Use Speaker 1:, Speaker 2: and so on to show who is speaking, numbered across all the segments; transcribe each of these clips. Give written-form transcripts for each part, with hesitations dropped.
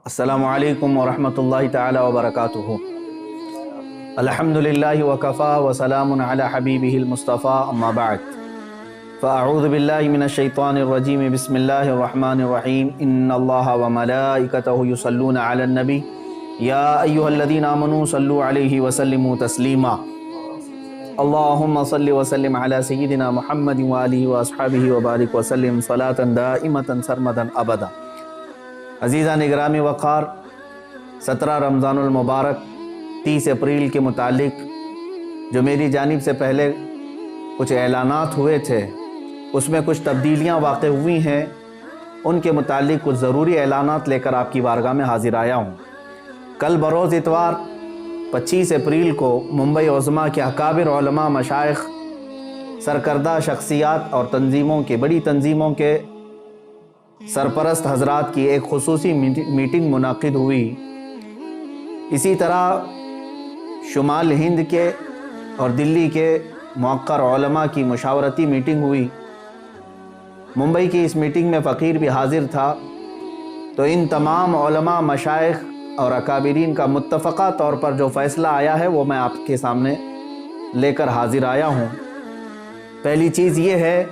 Speaker 1: السلام علیکم ورحمۃ اللہ تعالی وبرکاتہ۔ الحمدللہ وکفا وسلام علی حبیبہ المصطفیٰ، اما بعد فاعوذ باللہ من الشیطان الرجیم، بسم اللہ الرحمن الرحیم۔ ان اللہ وملائکتہ یصلون علی النبی یا ایہا الذین آمنوا صلوا علیہ وسلموا تسلیما۔ اللہم صل وسلم علی سیدنا محمد وآلہ واصحابہ وبارک وسلم صلاۃ دائمۃ سرمدا ابدا۔ عزیزان اکرام وقار، 17 رمضان المبارک 30 اپریل کے متعلق جو میری جانب سے پہلے کچھ اعلانات ہوئے تھے، اس میں کچھ تبدیلیاں واقع ہوئی ہیں۔ ان کے متعلق کچھ ضروری اعلانات لے کر آپ کی بارگاہ میں حاضر آیا ہوں۔ کل بروز اتوار 25 اپریل کو ممبئی عظمیٰ کے اکابر علماء، مشائخ، سرکردہ شخصیات اور بڑی تنظیموں کے سرپرست حضرات کی ایک خصوصی میٹنگ منعقد ہوئی۔ اسی طرح شمال ہند کے اور دلی کے موقر علماء کی مشاورتی میٹنگ ہوئی۔ ممبئی کی اس میٹنگ میں فقیر بھی حاضر تھا۔ تو ان تمام علماء، مشائخ اور اکابرین کا متفقہ طور پر جو فیصلہ آیا ہے وہ میں آپ کے سامنے لے کر حاضر آیا ہوں۔ پہلی چیز یہ ہے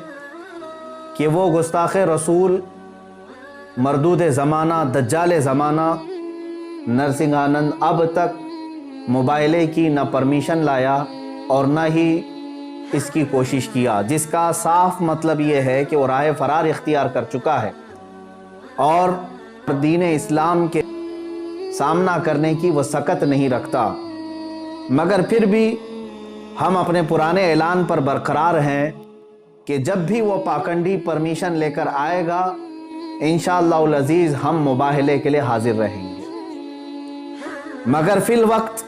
Speaker 1: کہ وہ گستاخ رسول، مردود زمانہ، دجال زمانہ نرسنگھ آنند اب تک مباحثے کی نہ پرمیشن لایا اور نہ ہی اس کی کوشش کیا، جس کا صاف مطلب یہ ہے کہ وہ راہ فرار اختیار کر چکا ہے اور دین اسلام کے سامنا کرنے کی وہ سکت نہیں رکھتا۔ مگر پھر بھی ہم اپنے پرانے اعلان پر برقرار ہیں کہ جب بھی وہ پاکنڈی پرمیشن لے کر آئے گا، انشاءاللہ العزیز ہم مباحثے کے لیے حاضر رہیں گے۔ مگر فی الوقت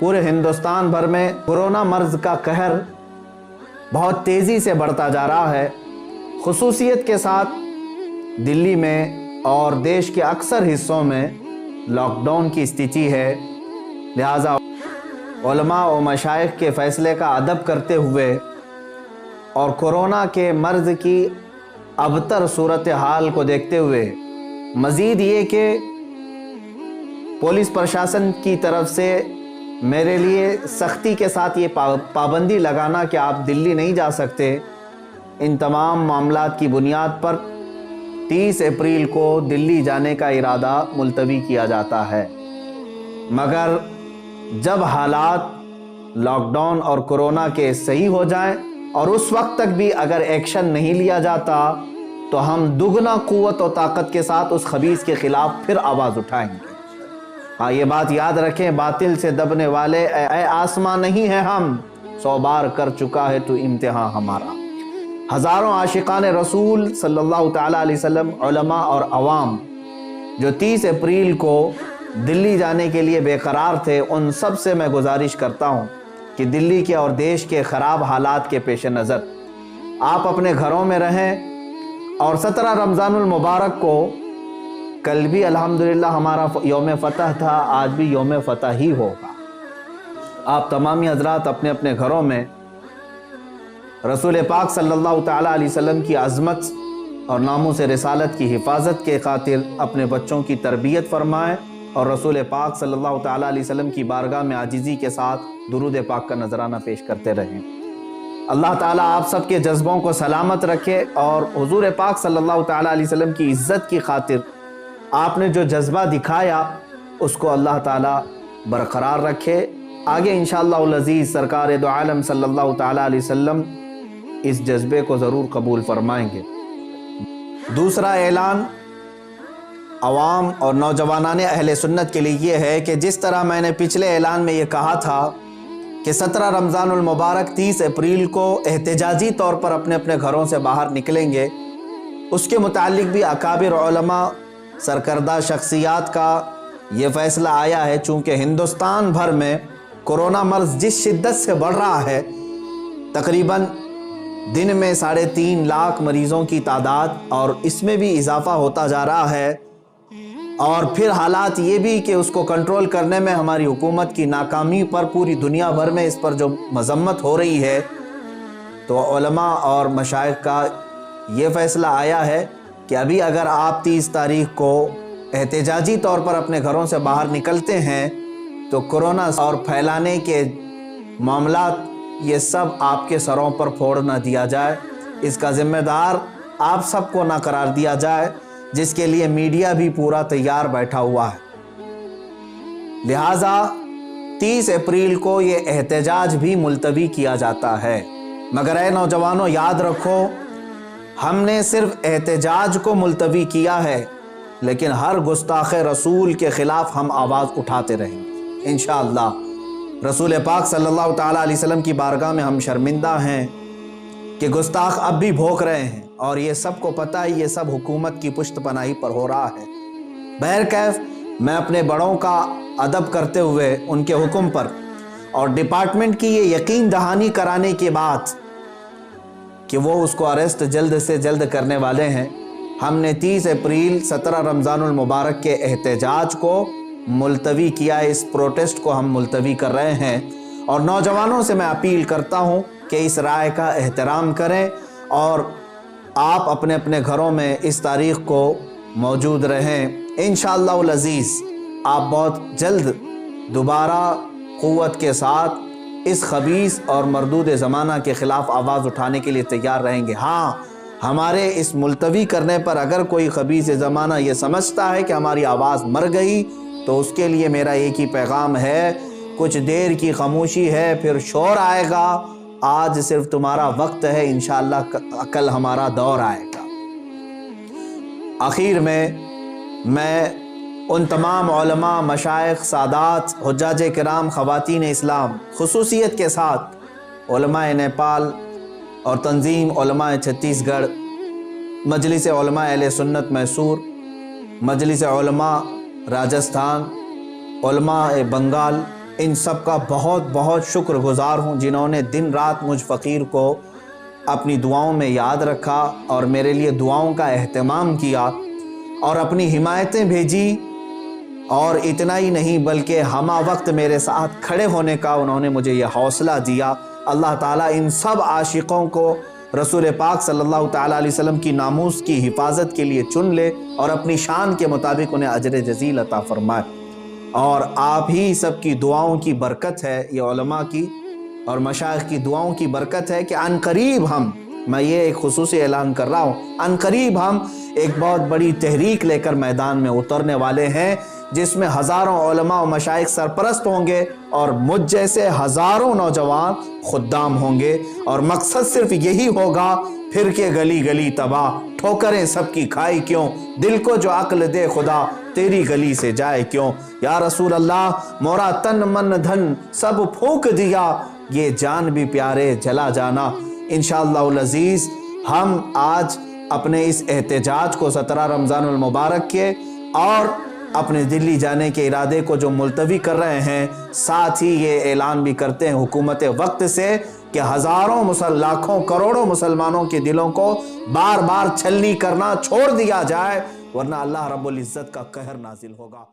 Speaker 1: پورے ہندوستان بھر میں کورونا مرض کا قہر بہت تیزی سے بڑھتا جا رہا ہے۔ خصوصیت کے ساتھ دلی میں اور دیش کے اکثر حصوں میں لاک ڈاؤن کی استھتی ہے۔ لہٰذا علماء و مشائخ کے فیصلے کا ادب کرتے ہوئے اور کورونا کے مرض کی ابتر صورتحال کو دیکھتے ہوئے، مزید یہ کہ پولیس پرشاسن کی طرف سے میرے لیے سختی کے ساتھ یہ پابندی لگانا کہ آپ دلی نہیں جا سکتے، ان تمام معاملات کی بنیاد پر 30 اپریل کو دلی جانے کا ارادہ ملتوی کیا جاتا ہے۔ مگر جب حالات لاک ڈاؤن اور کورونا کے صحیح ہو جائیں اور اس وقت تک بھی اگر ایکشن نہیں لیا جاتا تو ہم دگنا قوت و طاقت کے ساتھ اس خبیث کے خلاف پھر آواز اٹھائیں گے۔ ہاں، یہ بات یاد رکھیں، باطل سے دبنے والے اے آسمان نہیں ہیں ہم، 100 بار کر چکا ہے تو امتحان ہمارا۔ ہزاروں عاشقان رسول صلی اللہ تعالیٰ علیہ وسلم، علماء اور عوام جو 30 اپریل کو دلی جانے کے لیے بے قرار تھے، ان سب سے میں گزارش کرتا ہوں کہ دلی کے اور دیش کے خراب حالات کے پیش نظر آپ اپنے گھروں میں رہیں، اور 17 رمضان المبارک کو، کل بھی الحمدللہ ہمارا یوم فتح تھا، آج بھی یوم فتح ہی ہوگا۔ آپ تمامی حضرات اپنے اپنے گھروں میں رسول پاک صلی اللہ تعالیٰ علیہ وسلم کی عظمت اور ناموس رسالت کی حفاظت کے خاطر اپنے بچوں کی تربیت فرمائیں اور رسول پاک صلی اللہ تعالیٰ علیہ وسلم کی بارگاہ میں عاجزی کے ساتھ درود پاک کا نذرانہ پیش کرتے رہیں۔ اللہ تعالیٰ آپ سب کے جذبوں کو سلامت رکھے اور حضور پاک صلی اللہ تعالیٰ علیہ وسلم کی عزت کی خاطر آپ نے جو جذبہ دکھایا اس کو اللہ تعالیٰ برقرار رکھے۔ آگے انشاءاللہ العزیز سرکار دو عالم صلی اللہ تعالیٰ علیہ وسلم اس جذبے کو ضرور قبول فرمائیں گے۔ دوسرا اعلان عوام اور نوجوانان اہل سنت کے لیے یہ ہے کہ جس طرح میں نے پچھلے اعلان میں یہ کہا تھا کہ 17 رمضان المبارک 30 اپریل کو احتجاجی طور پر اپنے اپنے گھروں سے باہر نکلیں گے، اس کے متعلق بھی اکابر علماء، سرکردہ شخصیات کا یہ فیصلہ آیا ہے۔ چونکہ ہندوستان بھر میں کورونا مرض جس شدت سے بڑھ رہا ہے، تقریباً دن میں 3.5 لاکھ مریضوں کی تعداد، اور اس میں بھی اضافہ ہوتا جا رہا ہے، اور پھر حالات یہ بھی کہ اس کو کنٹرول کرنے میں ہماری حکومت کی ناکامی پر پوری دنیا بھر میں اس پر جو مذمت ہو رہی ہے، تو علماء اور مشائخ کا یہ فیصلہ آیا ہے کہ ابھی اگر آپ 30 تاریخ کو احتجاجی طور پر اپنے گھروں سے باہر نکلتے ہیں تو کورونا اور پھیلانے کے معاملات یہ سب آپ کے سروں پر پھوڑ نہ دیا جائے، اس کا ذمہ دار آپ سب کو نہ قرار دیا جائے، جس کے لیے میڈیا بھی پورا تیار بیٹھا ہوا ہے۔ لہٰذا 30 اپریل کو یہ احتجاج بھی ملتوی کیا جاتا ہے، مگر اے نوجوانوں یاد رکھو، ہم نے صرف احتجاج کو ملتوی کیا ہے، لیکن ہر گستاخ رسول کے خلاف ہم آواز اٹھاتے رہیں گے انشاءاللہ۔ رسول پاک صلی اللہ تعالیٰ علیہ وسلم کی بارگاہ میں ہم شرمندہ ہیں کہ گستاخ اب بھی بھوک رہے ہیں، اور یہ سب کو پتہ ہے یہ سب حکومت کی پشت پناہی پر ہو رہا ہے۔ بہرکیف میں اپنے بڑوں کا ادب کرتے ہوئے ان کے حکم پر اور ڈپارٹمنٹ کی یہ یقین دہانی کرانے کے بعد کہ وہ اس کو اریسٹ جلد سے جلد کرنے والے ہیں، ہم نے 30 اپریل 17 رمضان المبارک کے احتجاج کو ملتوی کیا ہے۔ اس پروٹیسٹ کو ہم ملتوی کر رہے ہیں، اور نوجوانوں سے میں اپیل کرتا ہوں کہ اس رائے کا احترام کریں اور آپ اپنے اپنے گھروں میں اس تاریخ کو موجود رہیں۔ انشاءاللہ العزیز آپ بہت جلد دوبارہ قوت کے ساتھ اس خبیث اور مردود زمانہ کے خلاف آواز اٹھانے کے لیے تیار رہیں گے۔ ہاں، ہمارے اس ملتوی کرنے پر اگر کوئی خبیث زمانہ یہ سمجھتا ہے کہ ہماری آواز مر گئی تو اس کے لیے میرا ایک ہی پیغام ہے، کچھ دیر کی خاموشی ہے پھر شور آئے گا، آج صرف تمہارا وقت ہے، انشاءاللہ کل ہمارا دور آئے گا۔ آخر میں ان تمام علماء، مشائخ، سادات، حجاج کرام، خواتین اسلام، خصوصیت کے ساتھ علماء نیپال اور تنظیم علماء چھتیس گڑھ، مجلس علماء اہل سنت میسور، مجلس علماء راجستھان، علماء بنگال، ان سب کا بہت بہت شکر گزار ہوں جنہوں نے دن رات مجھ فقیر کو اپنی دعاؤں میں یاد رکھا اور میرے لیے دعاؤں کا اہتمام کیا اور اپنی حمایتیں بھیجی، اور اتنا ہی نہیں بلکہ ہمہ وقت میرے ساتھ کھڑے ہونے کا انہوں نے مجھے یہ حوصلہ دیا۔ اللہ تعالیٰ ان سب عاشقوں کو رسول پاک صلی اللہ تعالیٰ علیہ وسلم کی ناموس کی حفاظت کے لیے چن لے اور اپنی شان کے مطابق انہیں اجر جزیل عطا فرمائے۔ اور آپ ہی سب کی دعاؤں کی برکت ہے، یہ علماء کی اور مشائخ کی دعاؤں کی برکت ہے کہ عنقریب میں یہ ایک خصوصی اعلان کر رہا ہوں، عنقریب ہم ایک بہت بڑی تحریک لے کر میدان میں اترنے والے ہیں، جس میں ہزاروں علماء و مشائخ سرپرست ہوں گے اور مجھ جیسے ہزاروں نوجوان خدام ہوں گے، اور مقصد صرف یہی ہوگا، پھر کے گلی گلی تباہ، ٹھوکریں سب کی کھائی کیوں، دل کو جو عقل دے خدا، تیری گلی سے جائے کیوں۔ یا رسول اللہ، مورا تن من دھن سب پھونک دیا، یہ جان بھی پیارے جلا جانا۔ انشاءاللہ العزیز ہم آج اپنے اس احتجاج کو 17 رمضان المبارک کے اور اپنے دلی جانے کے ارادے کو جو ملتوی کر رہے ہیں، ساتھ ہی یہ اعلان بھی کرتے ہیں حکومت وقت سے کہ ہزاروں لاکھوں کروڑوں مسلمانوں کے دلوں کو بار بار چھلنی کرنا چھوڑ دیا جائے، ورنہ اللہ رب العزت کا قہر نازل ہوگا۔